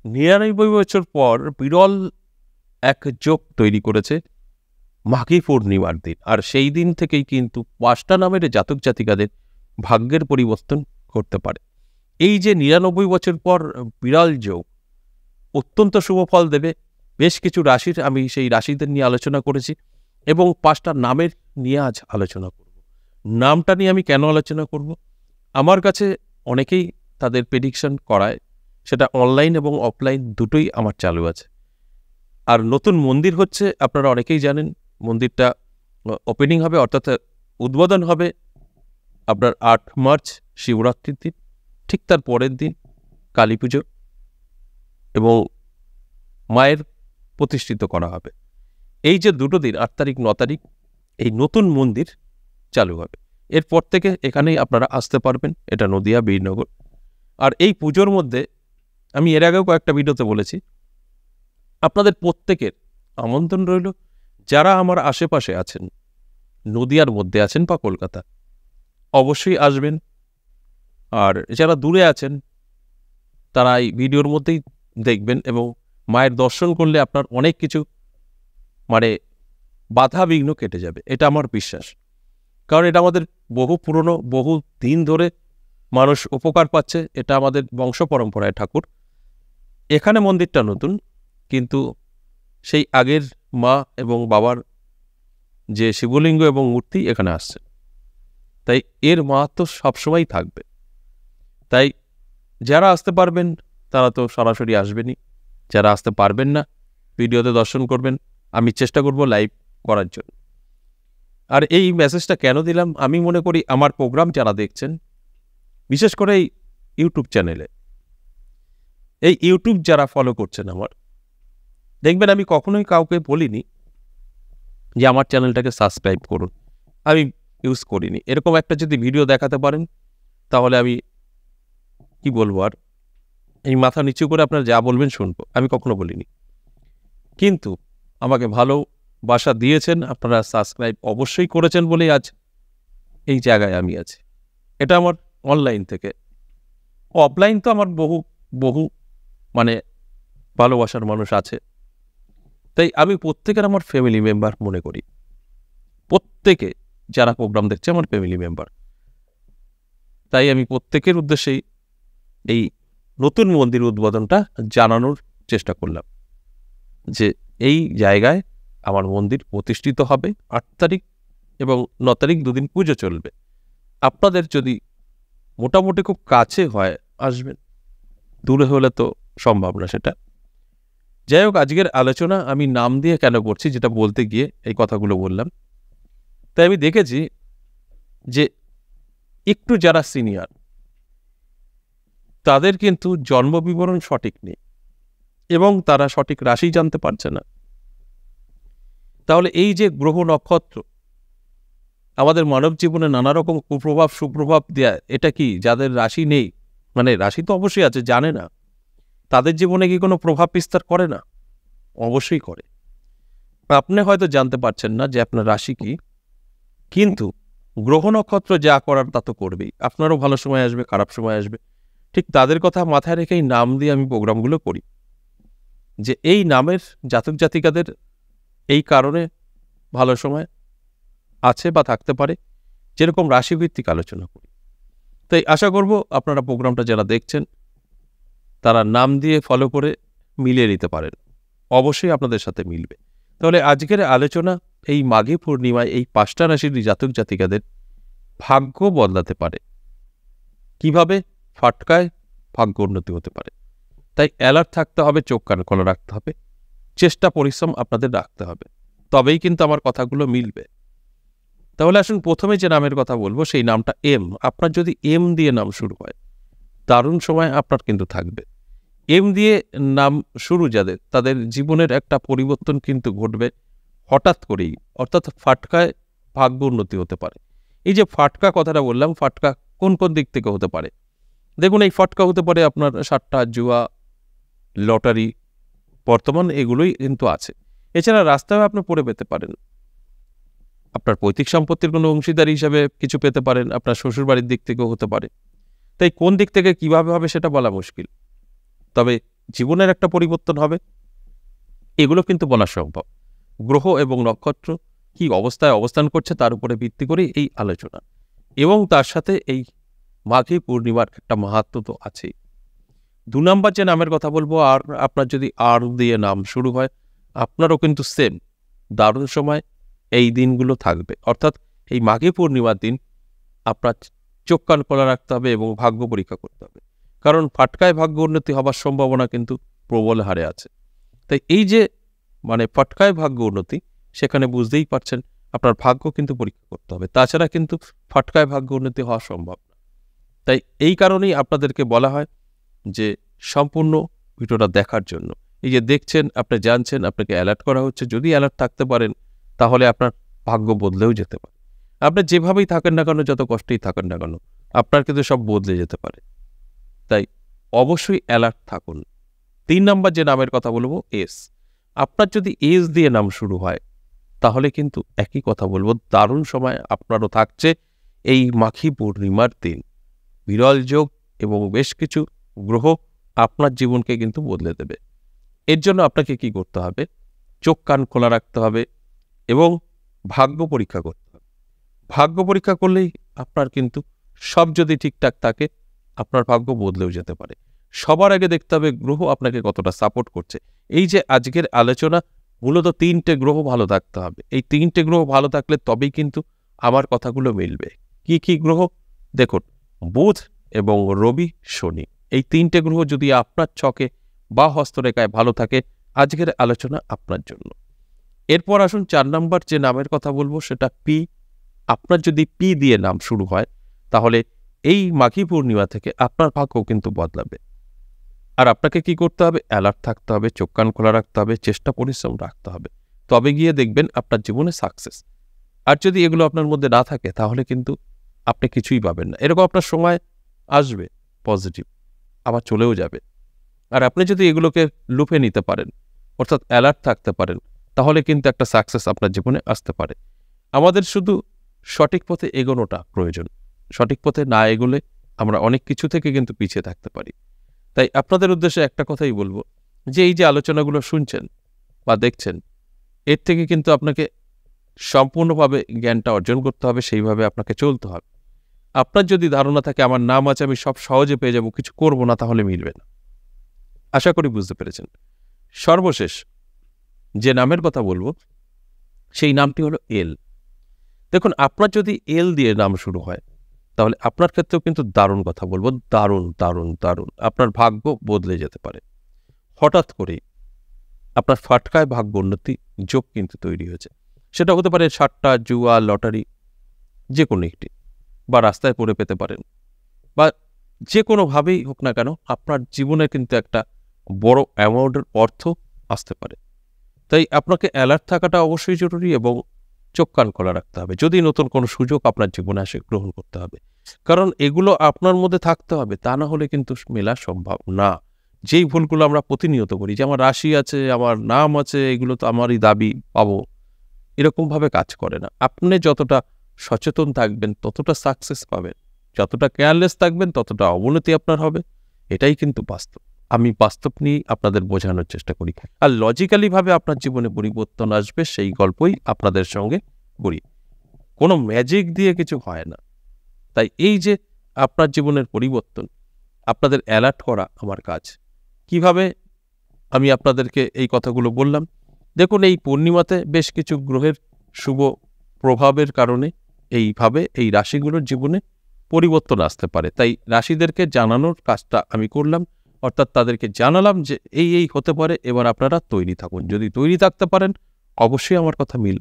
৯৯ বছর পর বিরল এক যোগ তৈরি করেছে মাঘী পূর্ণিমার দিন। আর সেই দিন থেকেই কিন্তু পাঁচটা নামের জাতক জাতিকাদের ভাগ্যের পরিবর্তন করতে পারে। এই যে ৯৯ বছর পর বিরল যোগ অত্যন্ত শুভ ফল দেবে। বেশ কিছু রাশির আমি সেই রাশিদের নিয়ে আলোচনা করেছি এবং পাঁচটা নামের নিয়ে আজ আলোচনা করব। নামটা নিয়ে আমি কেন আলোচনা করব? আমার কাছে অনেকেই তাদের প্রেডিকশন করায়, সেটা অনলাইন এবং অফলাইন দুটোই আমার চালু আছে। আর নতুন মন্দির হচ্ছে, আপনারা অনেকেই জানেন, মন্দিরটা ওপেনিং হবে, অর্থাৎ উদ্বোধন হবে আপনার ৮ মার্চ শিবরাত্রির দিন, ঠিক তার পরের দিন কালী পুজো, এবং মায়ের প্রতিষ্ঠিত করা হবে। এই যে দুটো দিন ৮ তারিখ ৯ তারিখ এই নতুন মন্দির চালু হবে। এরপর থেকে এখানেই আপনারা আসতে পারবেন, এটা নদিয়া বীরনগর। আর এই পুজোর মধ্যে আমি এর আগেও কয়েকটা ভিডিওতে বলেছি, আপনাদের প্রত্যেকের আমন্ত্রণ রইল। যারা আমার আশেপাশে আছেন, নদিয়ার মধ্যে আছেন বা কলকাতা, অবশ্যই আসবেন। আর যারা দূরে আছেন তারা এই ভিডিওর মধ্যেই দেখবেন, এবং মায়ের দর্শন করলে আপনার অনেক কিছু বাধা বিঘ্ন কেটে যাবে, এটা আমার বিশ্বাস। কারণ এটা আমাদের বহু পুরনো, বহু দিন ধরে মানুষ উপকার পাচ্ছে, এটা আমাদের বংশ পরম্পরায় ঠাকুর। এখানে মন্দিরটা নতুন, কিন্তু সেই আগের মা এবং বাবার যে শিবলিঙ্গ এবং মূর্তি এখানে আসছে, তাই এর মাহাত্ম্য সবসময় থাকবে। তাই যারা আসতে পারবেন তারা তো সরাসরি আসবেনই, যারা আসতে পারবেন না ভিডিওতে দর্শন করবেন। আমি চেষ্টা করব লাইভ করার জন্য। আর এই মেসেজটা কেন দিলাম, আমি মনে করি আমার প্রোগ্রাম যারা দেখছেন, বিশেষ করে এই ইউটিউব চ্যানেলে, এই ইউটিউব যারা ফলো করছেন আমার, দেখবেন আমি কখনোই কাউকে বলিনি যে আমার চ্যানেলটাকে সাবস্ক্রাইব করুন, আমি ইউজ করিনি। এরকম একটা যদি ভিডিও দেখাতে পারেন তাহলে আমি কি বলবো, আর এই মাথা নিচু করে আপনারা যা বলবেন শুনবো, আমি কখনো বলিনি। কিন্তু আমাকে ভালোবাসা দিয়েছেন, আপনারা সাবস্ক্রাইব অবশ্যই করেছেন বলেই আজ এই জায়গায় আমি আছি। এটা আমার অনলাইন থেকে। অফলাইন তো আমার বহু বহু ভালোবাসার মানুষ আছে। তাই আমি প্রত্যেকের আমার ফ্যামিলি মেম্বার মনে করি। প্রত্যেকে যারা প্রোগ্রাম দেখছে আমার ফ্যামিলি মেম্বার। তাই আমি প্রত্যেকের উদ্দেশ্যেই এই নতুন মন্দির উদ্বোধনটা জানানোর চেষ্টা করলাম যে এই জায়গায় আমার মন্দির প্রতিষ্ঠিত হবে। ৮ তারিখ এবং ৯ তারিখ দুদিন পুজো চলবে। আপনাদের যদি মোটামুটি খুব কাছে হয় আসবেন, দূরে হলে তো সম্ভব না সেটা। যাই হোক, আজকের আলোচনা আমি নাম দিয়ে কেন করছি, যেটা বলতে গিয়ে এই কথাগুলো বললাম। তাই আমি দেখেছি যে একটু যারা সিনিয়র তাদের কিন্তু জন্মবিবরণ সঠিক নেই এবং তারা সঠিক রাশি জানতে পারছে না। তাহলে এই যে গ্রহ নক্ষত্র আমাদের মানব জীবনে নানা রকম কুপ্রভাব সুপ্রভাব দেয়, এটা কি যাদের রাশি নেই, রাশি তো অবশ্যই আছে, জানে না, তাদের জীবনে কি কোনো প্রভাব বিস্তার করে না? অবশ্যই করে। আপনি হয়তো জানতে পারছেন না যে আপনার রাশি কি, কিন্তু গ্রহ নক্ষত্র যা করার তা তো করবেই। আপনারও ভালো সময় আসবে, খারাপ সময় আসবে। ঠিক তাদের কথা মাথায় রেখেই নাম দিয়ে আমি প্রোগ্রামগুলো করি, যে এই নামের জাতক জাতিকাদের এই কারণে ভালো সময় আছে বা থাকতে পারে, যেরকম রাশিভিত্তিক আলোচনা করি। তাই আশা করব আপনারা প্রোগ্রামটা যারা দেখছেন তারা নাম দিয়ে ফলো করে মিলিয়ে নিতে পারেন, অবশ্যই আপনাদের সাথে মিলবে। তাহলে আজকের আলোচনা এই মাঘী পূর্ণিমায় এই 5টা রাশির জাতক জাতিকাদের ভাগ্য বদলাতে পারে, কিভাবে ফাটকায় ভাগ্য উন্নতি হতে পারে। তাই অ্যালার্ট থাকতে হবে, চোখ কান খোলা রাখতে হবে, চেষ্টা পরিশ্রম আপনাদের রাখতে হবে, তবেই কিন্তু আমার কথাগুলো মিলবে। তাহলে আসুন প্রথমে যে নামের কথা বলবো সেই নামটা এম। আপনার যদি এম দিয়ে নাম শুরু হয়, দারুণ সময় আপনার কিন্তু থাকবে। এম দিয়ে নাম শুরু যাদের, তাদের জীবনের একটা পরিবর্তন কিন্তু ঘটবে হঠাৎ করেই, অর্থাৎ ফাটকায় ভাগ্য উন্নতি হতে পারে। এই যে ফাটকা কথাটা বললাম, ফাটকা কোন কোন দিক থেকে হতে পারে? দেখুন, এই ফাটকা হতে পারে আপনার সাট্টা, জুয়া, লটারি, বর্তমান এগুলোই কিন্তু আছে। এছাড়া রাস্তায় আপনি পড়ে পেতে পারেন, আপনার পৈতৃক সম্পত্তির কোনো অংশীদার হিসাবে কিছু পেতে পারেন, আপনার শ্বশুরবাড়ির দিক থেকেও হতে পারে। তাই কোন দিক থেকে কিভাবে হবে সেটা বলা মুশকিল। তবে জীবনের একটা পরিবর্তন হবে, এগুলো কিন্তু বলা সম্ভব। গ্রহ এবং নক্ষত্র কি অবস্থায় অবস্থান করছে তার উপরে ভিত্তি করে এই আলোচনা, এবং তার সাথে এই মাঘী পূর্ণিমার একটা মাহাত্ম্য তো আছেই। 2 নাম্বার যে নামের কথা বলবো, আর আপনার যদি আর দিয়ে নাম শুরু হয়, আপনারও কিন্তু সেম দারুণ সময় এই দিনগুলো থাকবে। অর্থাৎ এই মাঘী পূর্ণিমার দিন আপনার চোখ কান খোলা রাখতে হবে এবং ভাগ্য পরীক্ষা করতে হবে, কারণ ফাটকায় ভাগ্য উন্নতি হবার সম্ভাবনা কিন্তু প্রবল হারে আছে। তাই এই যে ফাটকায় ভাগ্য উন্নতি, সেখানে বুঝতেই পারছেন আপনার ভাগ্য কিন্তু পরীক্ষা করতে হবে, তাছাড়া কিন্তু ফাটকায় ভাগ্য উন্নতি হওয়া সম্ভব না। তাই এই কারণেই আপনাদেরকে বলা হয় যে সম্পূর্ণ ভিডিওটা দেখার জন্য। এই যে দেখছেন, আপনি জানছেন, আপনাকে অ্যালার্ট করা হচ্ছে, যদি অ্যালার্ট থাকতে পারেন তাহলে আপনার ভাগ্য বদলেও যেতে পারে। আপনি যেভাবেই থাকেন না কেন, যত কষ্টেই থাকেন না কেন, আপনার কিন্তু সব বদলে যেতে পারে। তাই অবশ্যই অ্যালার্ট থাকুন। 3 নাম্বার যে নামের কথা বলবো, এস। আপনার যদি এস দিয়ে নাম শুরু হয় তাহলে কিন্তু একই কথা বলবো, দারুণ সময় আপনারও থাকছে এই মাঘী পূর্ণিমার দিন। বিরল যোগ এবং বেশ কিছু গ্রহ আপনার জীবনকে কিন্তু বদলে দেবে। এর জন্য আপনাকে কি করতে হবে? চোখ কান খোলা রাখতে হবে এবং ভাগ্য পরীক্ষা করতে হবে। ভাগ্য পরীক্ষা করলেই আপনার কিন্তু সব যদি ঠিকঠাক থাকে, আপনার ভাগ্য বদলেও যেতে পারে। সবার আগে দেখতে হবে গ্রহ আপনাকে কতটা সাপোর্ট করছে। এই যে আজকের আলোচনা, মূলত 3টে গ্রহ ভালো থাকতে হবে। এই 3টে গ্রহ ভালো থাকলে তবেই কিন্তু আমার কথাগুলো মিলবে। কি কি গ্রহ? দেখুন, বুধ এবং রবি, শনি, এই 3টে গ্রহ যদি আপনার ছকে বা হস্তরেখায় ভালো থাকে, আজকের আলোচনা আপনার জন্য। এরপর আসুন 4 নাম্বার যে নামের কথা বলবো, সেটা পি। আপনার যদি পি দিয়ে নাম শুরু হয় তাহলে এই মাঘী পূর্ণিমা থেকে আপনার ভাগ্য কিন্তু বদলাবে। আর আপনাকে কি করতে হবে? অ্যালার্ট থাকতে হবে, চোখ কান খোলা রাখতে হবে, চেষ্টা পরিশ্রম রাখতে হবে, তবে গিয়ে দেখবেন আপনার জীবনে সাকসেস। আর যদি এগুলো আপনার মধ্যে না থাকে তাহলে কিন্তু আপনি কিছুই পাবেন না। এরকম আপনার সময় আসবে পজিটিভ, আবার চলেও যাবে। আর আপনি যদি এগুলোকে লুফে নিতে পারেন, অর্থাৎ অ্যালার্ট থাকতে পারেন, তাহলে কিন্তু একটা সাকসেস আপনার জীবনে আসতে পারে। আমাদের শুধু সঠিক পথে এগোনোটা প্রয়োজন। সঠিক পথে না এগোলে আমরা অনেক কিছু থেকে কিন্তু পিছিয়ে থাকতে পারি। তাই আপনাদের উদ্দেশ্যে একটা কথাই বলবো, যে এই যে আলোচনাগুলো শুনছেন বা দেখছেন, এর থেকে কিন্তু আপনাকে সম্পূর্ণভাবে জ্ঞানটা অর্জন করতে হবে, সেইভাবে আপনাকে চলতে হবে। আপনার যদি ধারণা থাকে আমার নাম আছে, আমি সব সহজে পেয়ে যাব, কিছু করব না, তাহলে মিলবে না। আশা করি বুঝতে পেরেছেন। সর্বশেষ যে নামের কথা বলবো, সেই নামটি হলো এল। দেখুন, আপনার যদি এল দিয়ে নাম শুরু হয় তাহলে আপনার ক্ষেত্রেও কিন্তু দারুণ কথা বলবো, দারুণ দারুণ দারুণ আপনার ভাগ্য বদলে যেতে পারে। হঠাৎ করেই আপনার ফাটকায় ভাগ্য উন্নতি যোগ কিন্তু তৈরি হয়েছে। সেটা হতে পারে সাট্টা, জুয়া, লটারি, যে কোনো একটি, বা রাস্তায় পড়ে পেতে পারেন, বা যে কোনোভাবেই হোক না কেন, আপনার জীবনে কিন্তু একটা বড় অ্যামাউন্টের অর্থ আসতে পারে। তাই আপনাকে অ্যালার্ট থাকাটা অবশ্যই জরুরি এবং চোখ কান খোলা রাখতে হবে। যদি নতুন কোনো সুযোগ আপনার জীবনে আসে, গ্রহণ করতে হবে, কারণ এগুলো আপনার মধ্যে থাকতে হবে, তা না হলে কিন্তু মেলা সম্ভব না। যেই ভুলগুলো আমরা প্রতিনিয়ত করি, যে আমার রাশি আছে, আমার নাম আছে, এগুলো তো আমারই দাবি, পাবো, এরকমভাবে কাজ করে না। আপনি যতটা সচেতন থাকবেন ততটা সাকসেস পাবেন, যতটা কেয়ারলেস থাকবেন ততটা অবনতি আপনার হবে। এটাই কিন্তু বাস্তব। আমি বাস্তব নিয়ে আপনাদের বোঝানোর চেষ্টা করি, আর লজিক্যালি ভাবে আপনার জীবনে পরিবর্তন আসবে সেই গল্পই আপনাদের সঙ্গে করি। কোনো ম্যাজিক দিয়ে কিছু হয় না। তাই এই যে আপনার জীবনের পরিবর্তন, আপনাদের অ্যালার্ট করা আমার কাজ। কিভাবে আমি আপনাদেরকে এই কথাগুলো বললাম, দেখুন, এই পূর্ণিমাতে বেশ কিছু গ্রহের শুভ প্রভাবের কারণে এইভাবে এই রাশিগুলোর জীবনে পরিবর্তন আসতে পারে। তাই রাশিদেরকে জানানোর কাজটা আমি করলাম, অর্থাৎ তাদেরকে জানালাম যে এই এই হতে পারে, এবার আপনারা তৈরি থাকুন। যদি তৈরি থাকতে পারেন অবশ্যই আমার কথা মিল।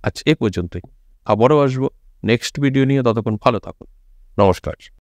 আচ্ছা, এ পর্যন্তই। আবারও আসবো নেক্সট ভিডিও নিয়ে, ততক্ষণ ভালো থাকুন। নমস্কার।